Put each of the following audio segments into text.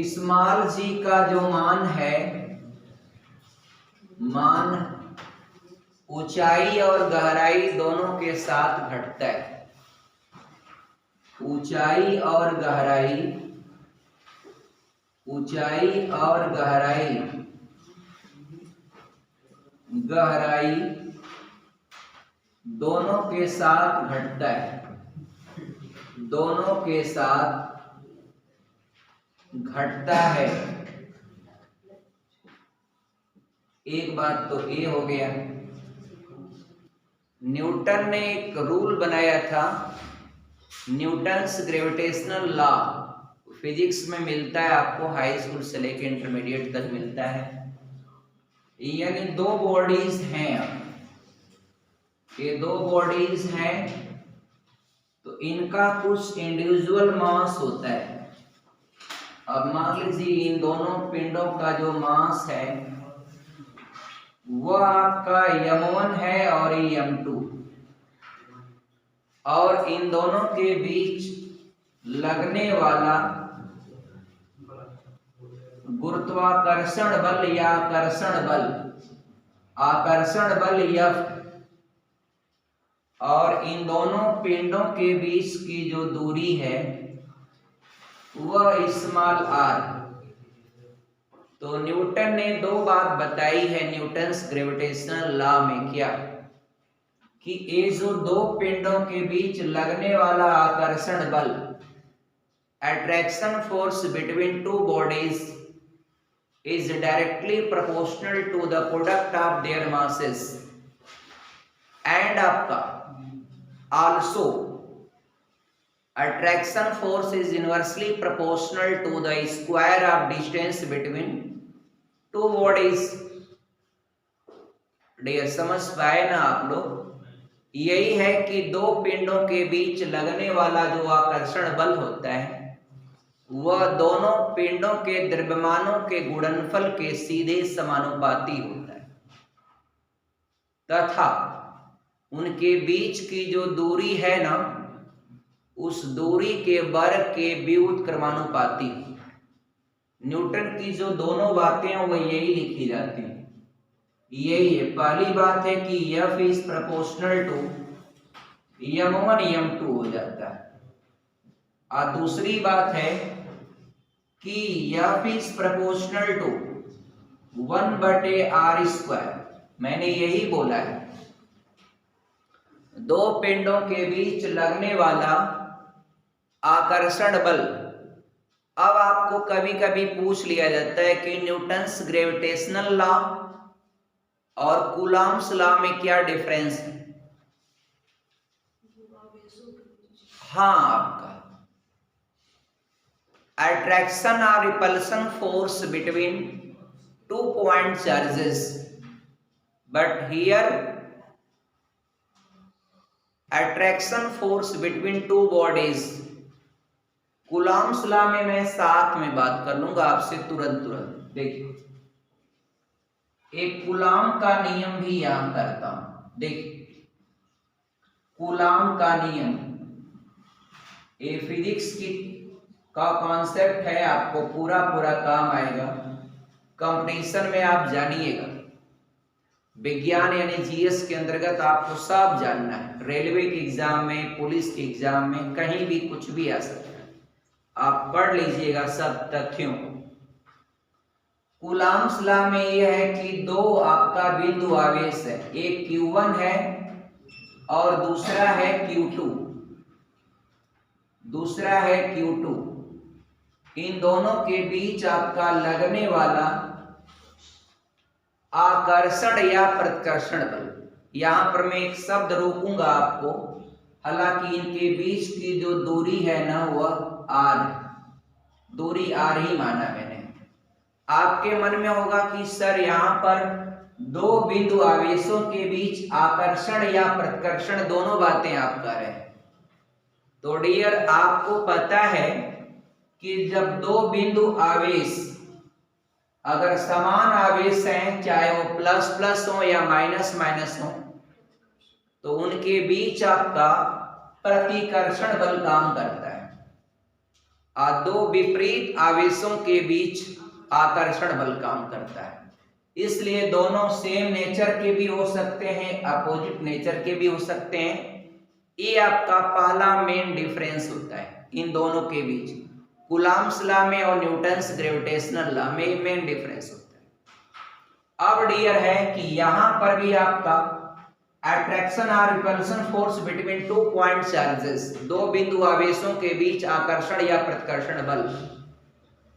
Small जी का जो मान है, मान ऊंचाई और गहराई दोनों के साथ घटता है। ऊंचाई और गहराई, ऊंचाई और गहराई, गहराई दोनों के साथ घटता है, दोनों के साथ घटता है। एक बात तो ये हो गया। न्यूटन ने एक रूल बनाया था, न्यूटन्स ग्रेविटेशनल लॉ, फिजिक्स में मिलता है आपको, हाई स्कूल से लेकर इंटरमीडिएट तक मिलता है। यानी दो बॉडीज हैं, ये दो बॉडीज हैं तो इनका कुछ इंडिविजुअल मास होता है। अब मान लीजिए इन दोनों पिंडों का जो मास है वह आपका m1 है और ये m2, और इन दोनों के बीच लगने वाला गुरुत्वाकर्षण बल या आकर्षण बल F, और इन दोनों पिंडों के बीच की जो दूरी है वह स्मॉल r। तो न्यूटन ने दो बात बताई है न्यूटन्स ग्रेविटेशनल लॉ में, क्या कि ये जो दो पिंडों के बीच लगने वाला आकर्षण बल, attraction force between two bodies is directly proportional to the product of their masses, and आपका also attraction force is inversely proportional to the square of distance between two bodies। Dear समझ पाए ना आप लोग? यही है कि दो पिंडों के बीच लगने वाला जो आकर्षण बल होता है वह दोनों पिंडों के द्रव्यमानों के गुणनफल के सीधे समानुपाती होता है, तथा उनके बीच की जो दूरी है ना, उस दूरी के वर्ग के व्युत्क्रमानुपाती। न्यूटन की जो दोनों बातें हैं वो यही लिखी जाती हैं। यही है, पहली बात है कि F is proportional to m1 m2 हो जाता है, और दूसरी बात है कि F is proportional to 1/r²। मैंने यही बोला है, दो पिंडों के बीच लगने वाला आकर्षण बल। अब आपको कभी कभी पूछ लिया जाता है कि न्यूटन्स ग्रेविटेशनल लॉ और कूलॉम्स लॉ में क्या डिफरेंस है? हाँ, आपका अट्रैक्शन और repulsion force between two point charges, but here attraction force between two bodies. Coulomb's law में मैं साथ में बात कर लूंगा आपसे तुरंत। देखिए, एक कूलॉम का नियम भी यहां करता हूं। देखिए, कूलॉम का नियम, ये फिजिक्स की का कॉन्सेप्ट है, आपको पूरा काम आएगा। कंपटीशन में आप जानिएगा, विज्ञान यानी जीएस के अंतर्गत आपको सब जानना है। रेलवे के एग्जाम में, पुलिस के एग्जाम में, कहीं भी कुछ भी आ सकता है। आप पढ़ लीजिएगा सब तथ्यों को। कूलॉम्स लॉ में यह है कि दो आपका बिंदु आवेश है, एक Q1 है और दूसरा है Q2, इन दोनों के बीच आपका लगने वाला आकर्षण या प्रतिकर्षण बल। यहां पर मैं एक शब्द रोकूंगा आपको, हालांकि इनके बीच की जो दूरी है ना वह r, दूरी r ही माना मैंने। आपके मन में होगा कि सर यहाँ पर दो बिंदु आवेशों के बीच आकर्षण या प्रतिकर्षण दोनों बातें आप कर रहे हैं। तो डियर, आपको पता है कि जब दो बिंदु आवेश अगर समान आवेश हैं, चाहे वो प्लस प्लस हो या माइनस माइनस हो, तो उनके बीच आपका प्रतिकर्षण बल काम करता है। दो विपरीत आवेशों के बीच आकर्षण बल काम करता है। इसलिए दोनों सेम नेचर के भी हो सकते हैं, अपोजिट नेचर के भी हो सकते हैं। ये आपका पहला मेन डिफरेंस होता है इन दोनों के बीच, कूलम्ब्स लॉ में और न्यूटन्स ग्रेविटेशनल लॉ में मेन डिफरेंस होता है। अब डियर है कि यहां पर भी आपका अट्रैक्शन और repulsion force between 2 point charges, दो बिंदु आवेशों के बीच आकर्षण या प्रतिकर्षण बल,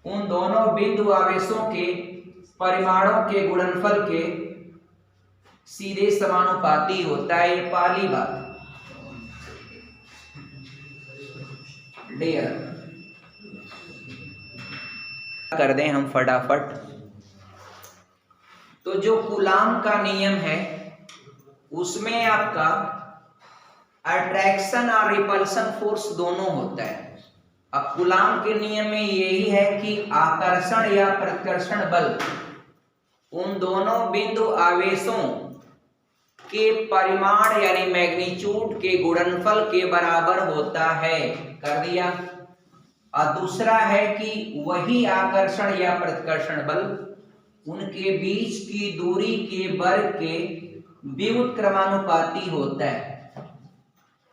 उन दोनों बिंदु आवेशों के परिमाणों के गुणनफल के सीधे समानुपाती होता है। ये पहली बात डियर कर दें हम फटाफट। तो जो कूलम्ब का नियम है उसमें आपका अट्रैक्शन और रिपल्शन फोर्स दोनों होता है। अब कूलम्ब के नियम में यही है कि आकर्षण या प्रतिकर्षण बल उन दोनों बिंदु आवेशों के परिमाण यानी मैग्नीट्यूड के गुणनफल के बराबर होता है, कर दिया। और दूसरा है कि वही आकर्षण या प्रतिकर्षण बल उनके बीच की दूरी के वर्ग के व्युत्क्रमानुपाती होता है।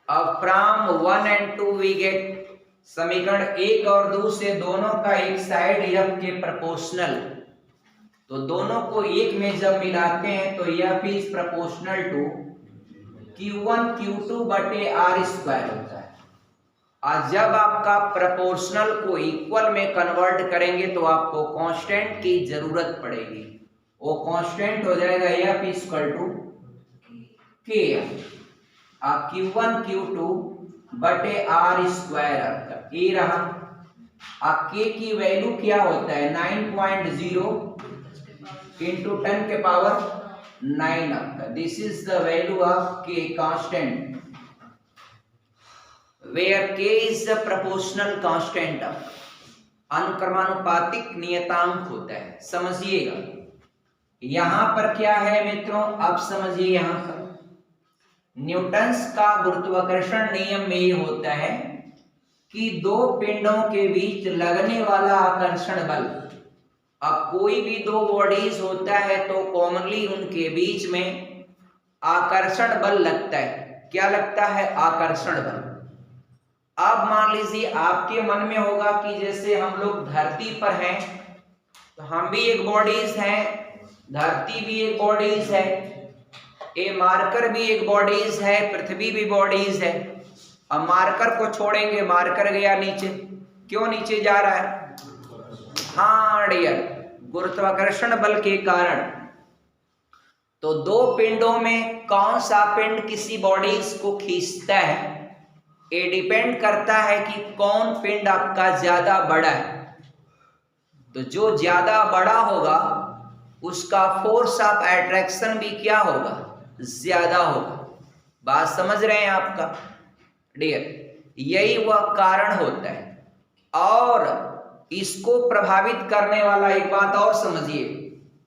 अब फ्रॉम 1 and 2 वी गेट समीकरण 1 और 2 से दोनों का एक साइड f के प्रोपोर्शनल, तो दोनों को एक में जब मिलाते हैं तो f is proportional to q1 q2 बटे r स्क्वायर होता है। और जब आपका प्रोपोर्शनल को इक्वल में कन्वर्ट करेंगे तो आपको कांस्टेंट की जरूरत पड़ेगी। वो कांस्टेंट हो जाएगा f equal to k, q1 q2 बटे r स्क्वायर आपका ये रहा। k की वैल्यू क्या होता है 9.0 इंटू 10 के पावर 9 आपका। This is the value of k constant where k is the proportional constant of अनुक्रमानुपातिक नियतांक होता है। समझिएगा यहां पर क्या है मित्रों, आप समझिए यहां पर न्यूटन्स का गुरुत्वाकर्षण नियम में ये होता है कि दो पिंडों के बीच लगने वाला आकर्षण बल, अब कोई भी दो बॉडीज होता है तो कॉमनली उनके बीच में आकर्षण बल लगता है। क्या लगता है? आकर्षण बल। अब मान लीजिए आपके मन में होगा कि जैसे हम लोग धरती पर हैं तो हम भी एक बॉडीज हैं, धरती भी एक बॉडीज है, ये मार्कर भी एक बॉडीज है, पृथ्वी भी बॉडीज है। अब मार्कर को छोड़ेंगे, मार्कर गया नीचे, क्यों नीचे जा रहा है? हाँ डियर, गुरुत्वाकर्षण बल के कारण। तो दो पिंडों में कौन सा पिंड किसी बॉडीज को खींचता है, ये डिपेंड करता है कि कौन पिंड आपका ज्यादा बड़ा है। तो जो ज्यादा बड़ा होगा उसका फोर्स ऑफ अट्रैक्शन भी क्या होगा? ज्यादा होगा। बात समझ रहे हैं आपका डियर? यही वह कारण होता है। और इसको प्रभावित करने वाला एक बात और समझिए,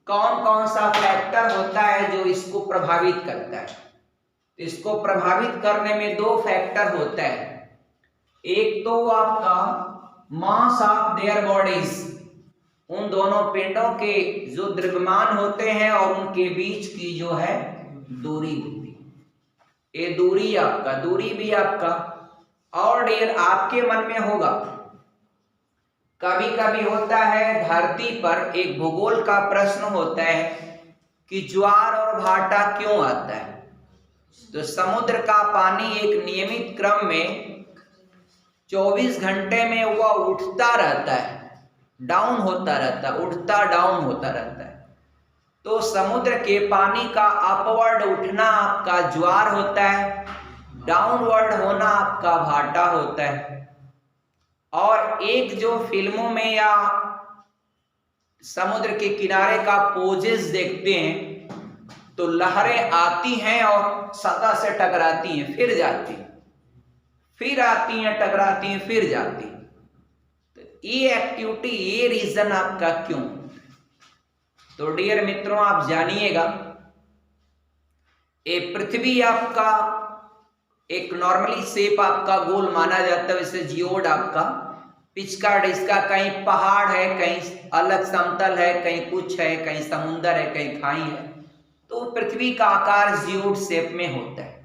कौन कौन सा फैक्टर होता है जो इसको प्रभावित करता है? इसको प्रभावित करने में दो फैक्टर होता है। एक तो आपका मास ऑफ देयर बॉडीज, उन दोनों पिंडों के जो द्रव्यमान होते हैं और उनके बीच की जो है दूरी होती है। ये दूरी आपका, दूरी भी आपका। और डियर आपके मन में होगा, कभी कभी होता है धरती पर एक भूगोल का प्रश्न होता है कि ज्वार और भाटा क्यों आता है। तो समुद्र का पानी एक नियमित क्रम में 24 घंटे में वह उठता रहता है, डाउन होता रहता है, उठता डाउन होता रहता है। तो समुद्र के पानी का अपवर्ड उठना आपका ज्वार होता है, डाउनवर्ड होना आपका भाटा होता है। और एक जो फिल्मों में या समुद्र के किनारे का पोजेस देखते हैं तो लहरें आती हैं और सतह से टकराती हैं, फिर जाती, फिर आती हैं, टकराती हैं, फिर जाती। तो ये एक्टिविटी, ये रीजन आपका क्यों? तो डियर मित्रों आप जानिएगा, ये पृथ्वी आपका एक नॉर्मली शेप आपका गोल माना जाता है, वैसे जियोड आपका पिच का इसका कहीं पहाड़ है, कहीं अलग समतल है, कहीं कुछ है, कहीं समुंदर है, कहीं खाई है। तो पृथ्वी का आकार जियोड शेप में होता है।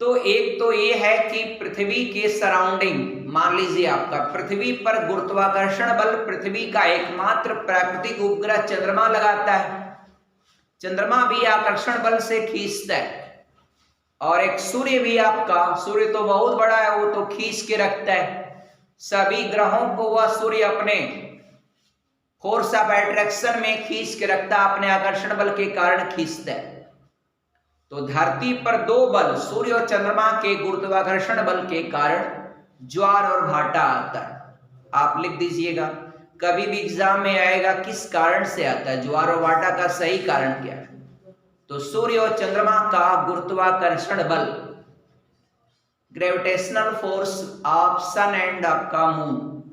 तो एक तो ये है कि पृथ्वी के सराउंडिंग, मान लीजिए आपका पृथ्वी पर गुरुत्वाकर्षण बल पृथ्वी का एकमात्र प्राकृतिक उपग्रह चंद्रमा लगाता है। चंद्रमा भी आकर्षण बल से खींचता है। और एक सूर्य भी आपका, सूर्य तो बहुत बड़ा है, वो तो खींच के रखता है। सभी ग्रहों को वह सूर्य अपने फोर्स ऑफ अट्रैक्शन में खींच के रखता है, अपने आकर्षण बल के कारण खींचता है। तो धरती पर दो बल, सूर्य और चंद्रमा के गुरुत्वाकर्षण बल के कारण ज्वार और भाटा आता है। आप लिख दीजिएगा, कभी भी एग्जाम में आएगा किस कारण से आता है, ज्वार और भाटा का सही कारण क्या है। तो सूर्य और चंद्रमा का गुरुत्वाकर्षण बल, gravitational force of sun and आपका मून,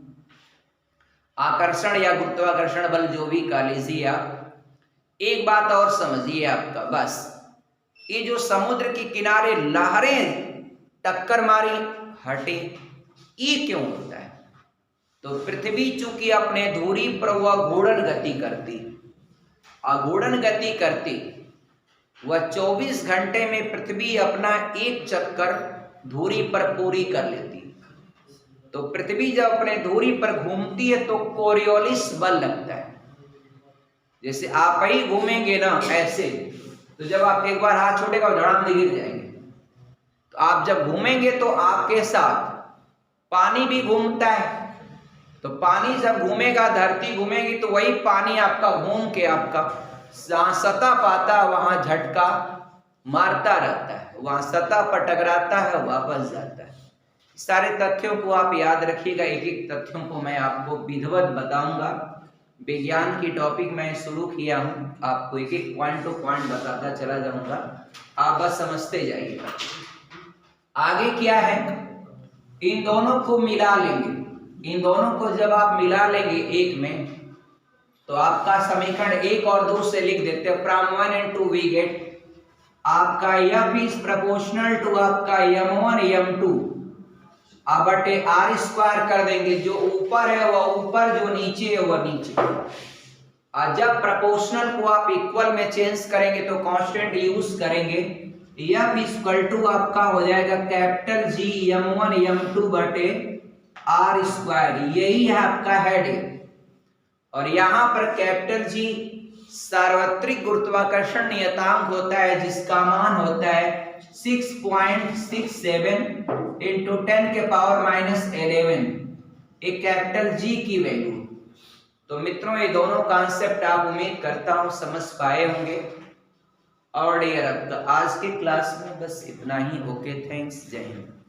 आकर्षण या गुरुत्वाकर्षण बल जो भी कह लीजिए आप। एक बात और समझिए आपका, बस ये जो समुद्र के किनारे लहरें टक्कर मारी हटे, ये क्यों होता है? तो पृथ्वी चूंकि अपने धुरी पर वह घूर्णन गति करती, अघूर्णन गति करती, वह 24 घंटे में पृथ्वी अपना एक चक्कर धुरी पर पूरी कर लेती। तो पृथ्वी जब अपने धुरी पर घूमती है तो कोरियोलिस बल लगता है। जैसे आप ही घूमेंगे ना ऐसे, तो जब आप एक बार हाथ छोड़ेगा धड़ाम से गिर जाएंगे। तो आप जब घूमेंगे तो आपके साथ पानी भी घूमता है। तो पानी जब घूमेगा, धरती घूमेगी, तो वही पानी आपका घूम के आपका जहां सतह पाता वहां झटका मारता रहता है, वहां सतह पर टकराता है, वापस जाता है। सारे तथ्यों को आप याद रखिएगा। एक एक तथ्यों को मैं आपको विधिवत बताऊंगा। विज्ञान की टॉपिक मैं शुरू किया हूं, आपको एक एक पॉइंट टू पॉइंट बताता चला जाऊंगा, आप बस समझते जाइएगा। आगे क्या है, इन दोनों को मिला लेंगे। इन दोनों को जब आप मिला लेंगे एक में, तो आपका समीकरण एक और दो से लिख देते हैं। फ्रॉम 1 and 2 वी गेट आपका F इज प्रोपोर्शनल टू आपका M1 M2 अब बटे आर स्क्वायर कर देंगे। जो ऊपर है वह ऊपर, जो नीचे है वह नीचे। और जब प्रोपोर्शनल को आप इक्वल में चेंज करेंगे तो कांस्टेंट यूज करेंगे। F इक्वल टू आपका हो जाएगा कैपिटल G M1 M2 बटे आर स्क्वायर। यही है आपका हेड। और यहां पर कैपिटल G सार्वत्रिक गुरुत्वाकर्षण नियतांक होता है, जिसका मान होता है 6.67 इंटू 10 के पावर -11, एक कैपिटल G की वैल्यू। तो मित्रों, ये दोनों कॉन्सेप्ट आप उम्मीद करता हूं समझ पाए होंगे। और डियर, आज के क्लास में बस इतना ही। ओके, थैंक्स, जय हिंद।